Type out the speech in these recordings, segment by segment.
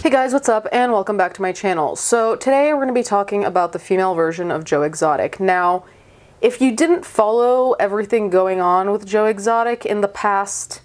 Hey guys, what's up and welcome back to my channel. So today we're going to be talking about the female version of Joe Exotic. Now, if you didn't follow everything going on with Joe Exotic in the past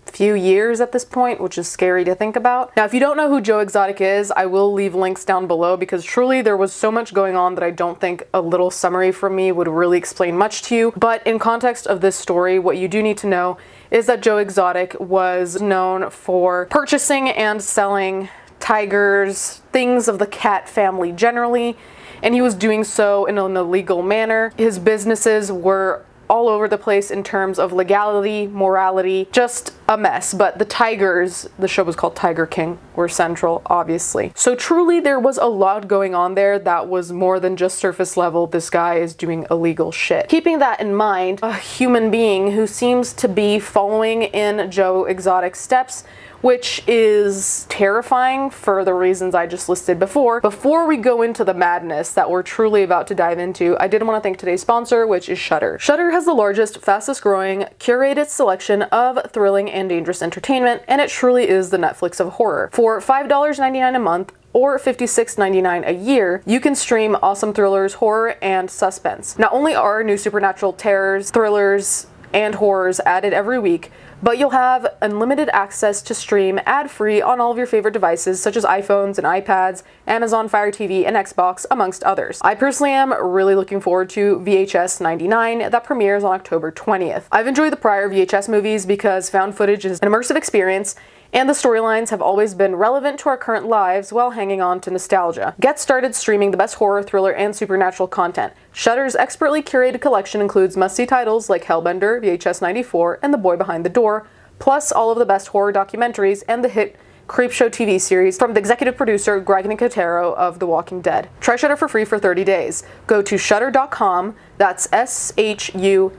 few years at this point, which is scary to think about. Now, if you don't know who Joe Exotic is, I will leave links down below because truly there was so much going on that I don't think a little summary from me would really explain much to you. But in context of this story, what you do need to know is that Joe Exotic was known for purchasing and selling tigers, things of the cat family generally, and he was doing so in an illegal manner. His businesses were all over the place in terms of legality, morality, just a mess. But the tigers, the show was called Tiger King, were central, obviously. So truly there was a lot going on there that was more than just surface level, this guy is doing illegal shit. Keeping that in mind, a human being who seems to be following in Joe Exotic's steps, which is terrifying for the reasons I just listed before. Before we go into the madness that we're truly about to dive into, I did want to thank today's sponsor, which is Shudder. Shudder has the largest, fastest growing, curated selection of thrilling and dangerous entertainment, and it truly is the Netflix of horror. For $5.99 a month, or $56.99 a year, you can stream awesome thrillers, horror, and suspense. Not only are new supernatural terrors, thrillers, and horrors added every week, but you'll have unlimited access to stream ad-free on all of your favorite devices such as iPhones and iPads, Amazon Fire TV, and Xbox, amongst others. I personally am really looking forward to VHS 99 that premieres on October 20th. I've enjoyed the prior VHS movies because found footage is an immersive experience, and the storylines have always been relevant to our current lives while hanging on to nostalgia. Get started streaming the best horror, thriller, and supernatural content. Shudder's expertly curated collection includes must-see titles like Hellbender, VHS 94, and The Boy Behind the Door, plus all of the best horror documentaries and the hit Creepshow TV series from the executive producer Greg Nicotero of The Walking Dead. Try Shudder for free for 30 days. Go to shudder.com, that's SHUDDER.com,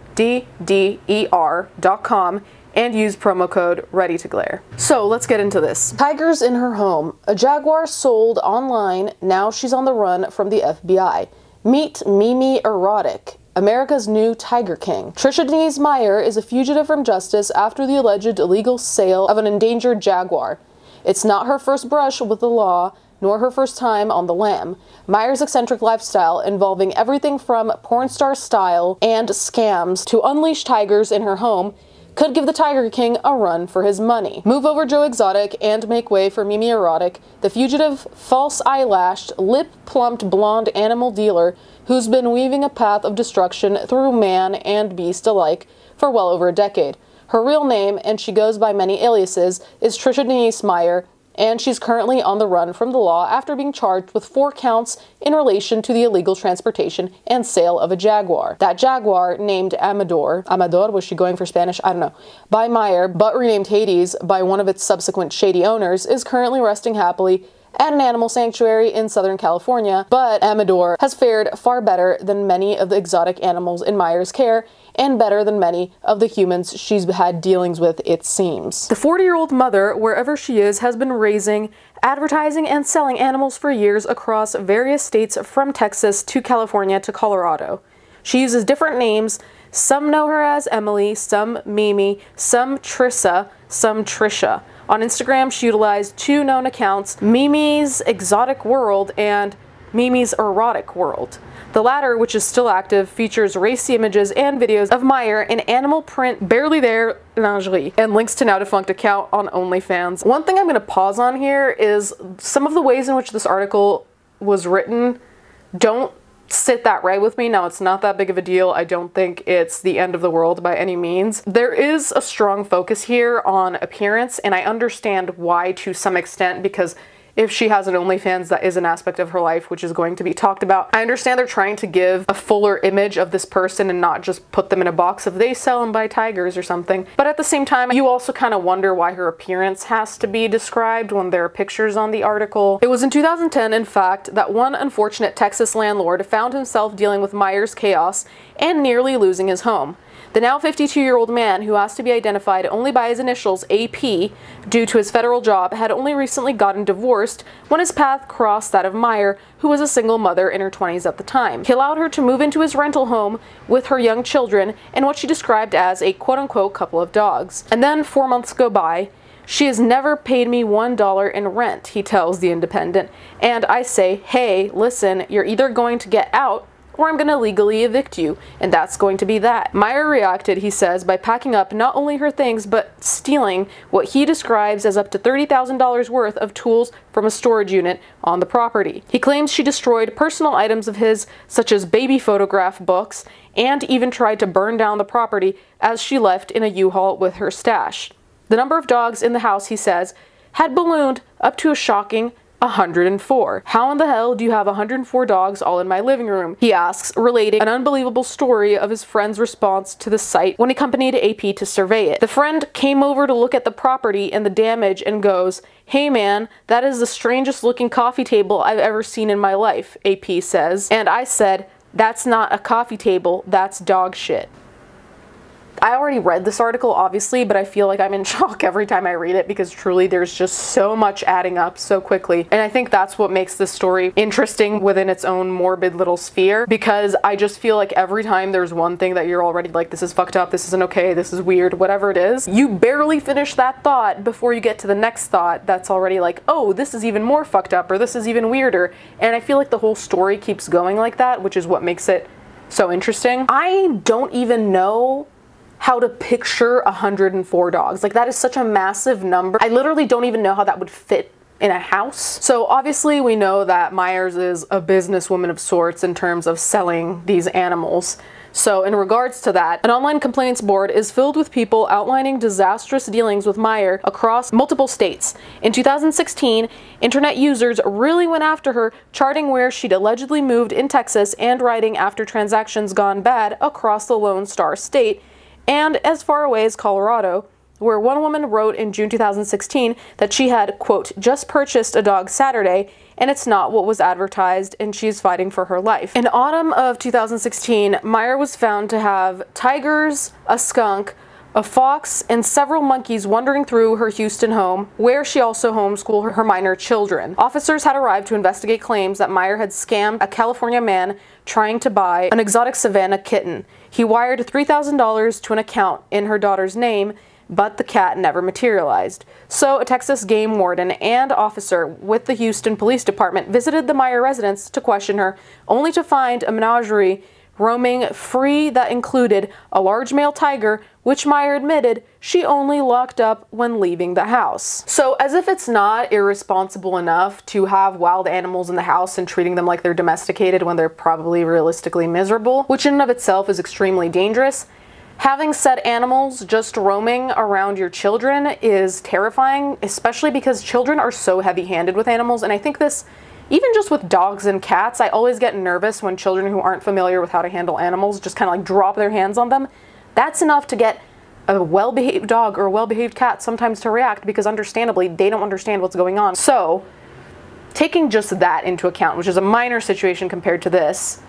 and use promo code READYTOGLARE. So let's get into this. Tigers in her home. A jaguar sold online, now she's on the run from the FBI. Meet Mimi Erotic, America's new Tiger King. Trisha Denise Meyer is a fugitive from justice after the alleged illegal sale of an endangered jaguar. It's not her first brush with the law, nor her first time on the lam. Meyer's eccentric lifestyle, involving everything from porn star style and scams to unleash tigers in her home, could give the Tiger King a run for his money. Move over Joe Exotic and make way for Mimi Erotic, the fugitive, false eyelashed, lip-plumped blonde animal dealer who's been weaving a path of destruction through man and beast alike for well over a decade. Her real name, and she goes by many aliases, is Trisha Denise Meyer, and she's currently on the run from the law after being charged with 4 counts in relation to the illegal transportation and sale of a jaguar. That jaguar, named Amador, was she going for Spanish? I don't know, by Meyer, but renamed Hades by one of its subsequent shady owners, is currently resting happily at an animal sanctuary in Southern California, but Amador has fared far better than many of the exotic animals in Meyer's care, and better than many of the humans she's had dealings with, it seems. The 40-year-old mother, wherever she is, has been raising, advertising, and selling animals for years across various states from Texas to California to Colorado. She uses different names. Some know her as Emily, some Mimi, some Trissa, some Trisha. On Instagram, she utilized 2 known accounts, Mimi's Exotic World and Mimi's Erotic World. The latter, which is still active, features racy images and videos of Meyer in animal print, barely there lingerie, and links to now defunct account on OnlyFans. One thing I'm going to pause on here is some of the ways in which this article was written don't sit that right with me. Now, it's not that big of a deal. I don't think it's the end of the world by any means. There is a strong focus here on appearance, and I understand why to some extent, because if she has an OnlyFans, that is an aspect of her life which is going to be talked about. I understand they're trying to give a fuller image of this person and not just put them in a box of they sell and buy tigers or something. But at the same time, you also kind of wonder why her appearance has to be described when there are pictures on the article. It was in 2010, in fact, that one unfortunate Texas landlord found himself dealing with Meyer's chaos and nearly losing his home. The now 52-year-old man, who asked to be identified only by his initials AP due to his federal job, had only recently gotten divorced when his path crossed that of Meyer, who was a single mother in her 20s at the time. He allowed her to move into his rental home with her young children and what she described as a quote-unquote couple of dogs. And then 4 months go by. She has never paid me $1 in rent, he tells The Independent. And I say, hey, listen, you're either going to get out or I'm going to legally evict you, and that's going to be that. Meyer reacted, he says, by packing up not only her things, but stealing what he describes as up to $30,000 worth of tools from a storage unit on the property. He claims she destroyed personal items of his, such as baby photograph books, and even tried to burn down the property as she left in a U-Haul with her stash. The number of dogs in the house, he says, had ballooned up to a shocking 104. How in the hell do you have 104 dogs all in my living room? He asks, relating an unbelievable story of his friend's response to the site when he accompanied AP to survey it. The friend came over to look at the property and the damage and goes, hey man, that is the strangest looking coffee table I've ever seen in my life, AP says. And I said, that's not a coffee table, that's dog shit. I already read this article, obviously, but I feel like I'm in shock every time I read it because truly there's just so much adding up so quickly. And I think that's what makes this story interesting within its own morbid little sphere, because I just feel like every time there's one thing that you're already like, this is fucked up, this isn't okay, this is weird, whatever it is, you barely finish that thought before you get to the next thought that's already like, oh, this is even more fucked up, or this is even weirder. And I feel like the whole story keeps going like that, which is what makes it so interesting. I don't even know how to picture 104 dogs. Like, that is such a massive number. I literally don't even know how that would fit in a house. So obviously we know that Myers is a businesswoman of sorts in terms of selling these animals. So in regards to that, an online complaints board is filled with people outlining disastrous dealings with Meyer across multiple states. In 2016, internet users really went after her, charting where she'd allegedly moved in Texas and writing after transactions gone bad across the Lone Star State, and as far away as Colorado, where one woman wrote in June 2016 that she had, quote, just purchased a dog Saturday, and it's not what was advertised, and she's fighting for her life. In autumn of 2016, Meyer was found to have tigers, a skunk, a fox, and several monkeys wandering through her Houston home, where she also homeschooled her minor children. Officers had arrived to investigate claims that Meyer had scammed a California man trying to buy an exotic Savannah kitten. He wired $3,000 to an account in her daughter's name, but the cat never materialized. So a Texas game warden and officer with the Houston Police Department visited the Meyer residence to question her, only to find a menagerie roaming free that included a large male tiger, which Meyer admitted she only locked up when leaving the house. So as if it's not irresponsible enough to have wild animals in the house and treating them like they're domesticated when they're probably realistically miserable, which in and of itself is extremely dangerous, having said animals just roaming around your children is terrifying, especially because children are so heavy-handed with animals. And I think this, even just with dogs and cats, I always get nervous when children who aren't familiar with how to handle animals just kind of like drop their hands on them. That's enough to get a well-behaved dog or a well-behaved cat sometimes to react, because understandably they don't understand what's going on. So taking just that into account, which is a minor situation compared to this,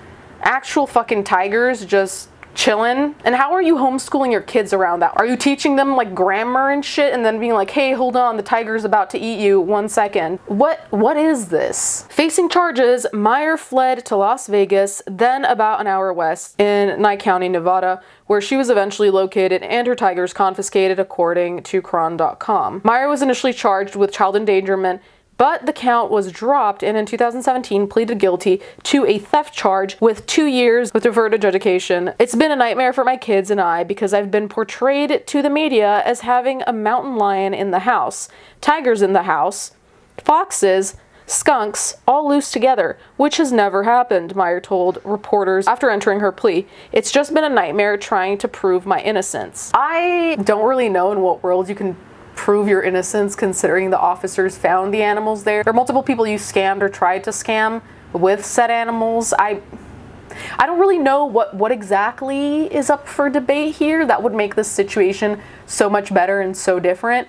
actual fucking tigers just chilling. And how are you homeschooling your kids around that? Are you teaching them like grammar and shit and then being like, hey, hold on, the tiger's about to eat you, 1 second? What is this? Facing charges, Meyer fled to Las Vegas, then about an hour west in Nye County, Nevada, where she was eventually located and her tigers confiscated, according to Chron.com. Meyer was initially charged with child endangerment, but the count was dropped and in 2017 pleaded guilty to a theft charge with 2 years with deferred adjudication. It's been a nightmare for my kids and I because I've been portrayed to the media as having a mountain lion in the house, tigers in the house, foxes, skunks, all loose together, which has never happened, Meyer told reporters after entering her plea. It's just been a nightmare trying to prove my innocence. I don't really know in what world you can prove your innocence considering the officers found the animals there. There are multiple people you scammed or tried to scam with said animals. I don't really know what exactly is up for debate here that would make this situation so much better and so different,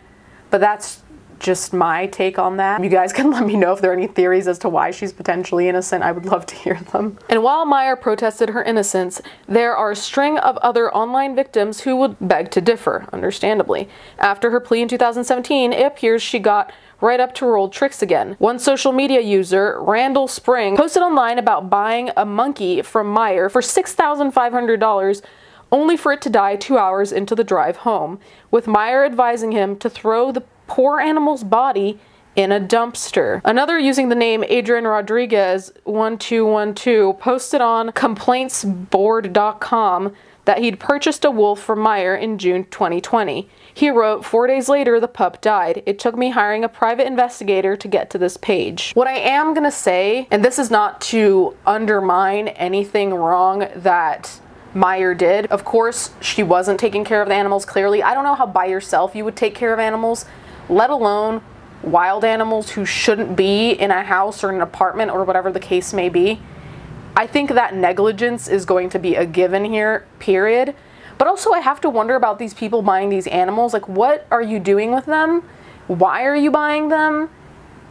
but that's just my take on that. You guys can let me know if there are any theories as to why she's potentially innocent. I would love to hear them. And while Meyer protested her innocence, there are a string of other online victims who would beg to differ, understandably. After her plea in 2017, it appears she got right up to her old tricks again. One social media user, Randall Spring, posted online about buying a monkey from Meyer for $6,500, only for it to die 2 hours into the drive home, with Meyer advising him to throw the poor animal's body in a dumpster. Another using the name Adrian Rodriguez 1212 posted on complaintsboard.com that he'd purchased a wolf from Meijer in June 2020. He wrote, 4 days later, the pup died. It took me hiring a private investigator to get to this page. What I am gonna say, and this is not to undermine anything wrong that Meijer did. Of course, she wasn't taking care of the animals, clearly. I don't know how by yourself you would take care of animals, let alone wild animals who shouldn't be in a house or an apartment or whatever the case may be. I think that negligence is going to be a given here, period. But also I have to wonder about these people buying these animals. Like, what are you doing with them? Why are you buying them?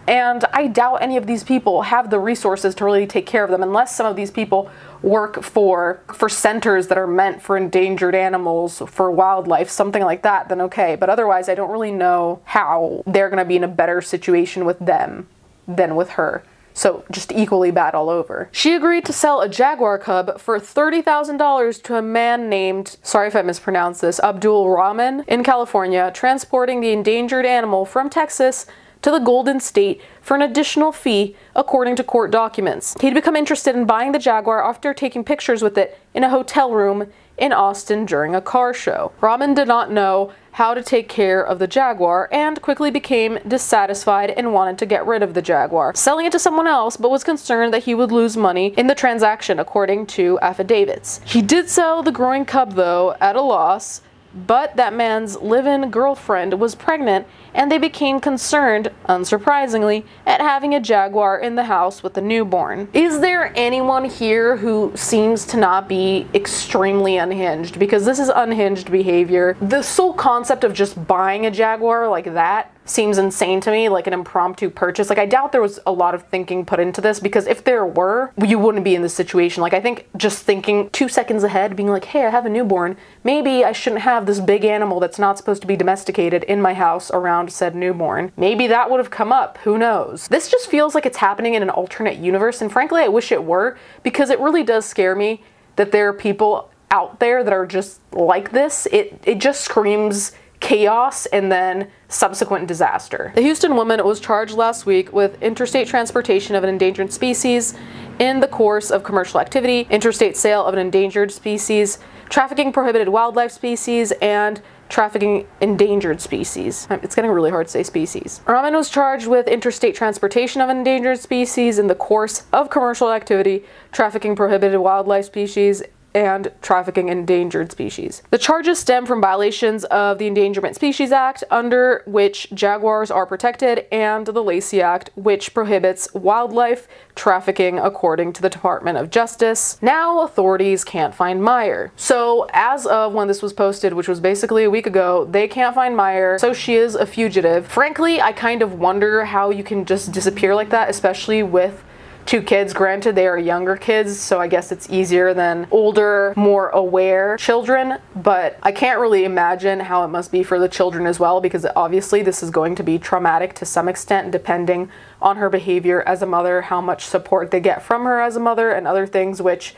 And I doubt any of these people have the resources to really take care of them, unless some of these people work for centers that are meant for endangered animals, for wildlife, something like that, then okay. But otherwise, I don't really know how they're gonna be in a better situation with them than with her. So just equally bad all over. She agreed to sell a jaguar cub for $30,000 to a man named, sorry if I mispronounced this, Abdul Rahman in California, transporting the endangered animal from Texas to the Golden State for an additional fee, according to court documents. He'd become interested in buying the jaguar after taking pictures with it in a hotel room in Austin during a car show. Rahman did not know how to take care of the jaguar and quickly became dissatisfied and wanted to get rid of the jaguar, selling it to someone else, but was concerned that he would lose money in the transaction, according to affidavits. He did sell the growing cub, though, at a loss, but that man's live-in girlfriend was pregnant, and they became concerned, unsurprisingly, at having a jaguar in the house with a newborn. Is there anyone here who seems to not be extremely unhinged? Because this is unhinged behavior. The sole concept of just buying a jaguar like that seems insane to me, like an impromptu purchase. Like, I doubt there was a lot of thinking put into this, because if there were, you wouldn't be in this situation. Like, I think just thinking 2 seconds ahead, being like, hey, I have a newborn, maybe I shouldn't have this big animal that's not supposed to be domesticated in my house around said newborn. Maybe that would have come up, who knows? This just feels like it's happening in an alternate universe, and frankly, I wish it were, because it really does scare me that there are people out there that are just like this. It just screams chaos and then subsequent disaster. The Houston woman was charged last week with interstate transportation of an endangered species in the course of commercial activity, interstate sale of an endangered species, trafficking prohibited wildlife species, and trafficking endangered species. It's getting really hard to say species. Rahman was charged with interstate transportation of an endangered species in the course of commercial activity, trafficking prohibited wildlife species, and trafficking endangered species. The charges stem from violations of the Endangered Species Act, under which jaguars are protected, and the Lacey Act, which prohibits wildlife trafficking, according to the Department of Justice. Now authorities can't find Meijer. So as of when this was posted, which was basically a week ago, they can't find Meijer, so she is a fugitive. Frankly, I kind of wonder how you can just disappear like that, especially with 2 kids. Granted, they are younger kids, so I guess it's easier than older, more aware children, but I can't really imagine how it must be for the children as well, because obviously this is going to be traumatic to some extent, depending on her behavior as a mother, how much support they get from her as a mother, and other things, which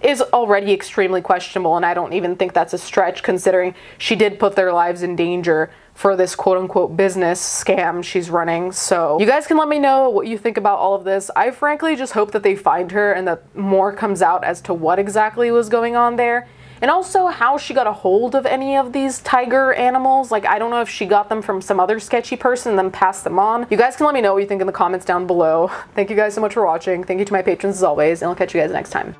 is already extremely questionable, and I don't even think that's a stretch, considering she did put their lives in danger for this quote-unquote business scam she's running. So you guys can let me know what you think about all of this. I frankly just hope that they find her and that more comes out as to what exactly was going on there, and also how she got a hold of any of these tiger animals. Like, I don't know if she got them from some other sketchy person and then passed them on. You guys can let me know what you think in the comments down below. Thank you guys so much for watching. Thank you to my patrons as always, and I'll catch you guys next time.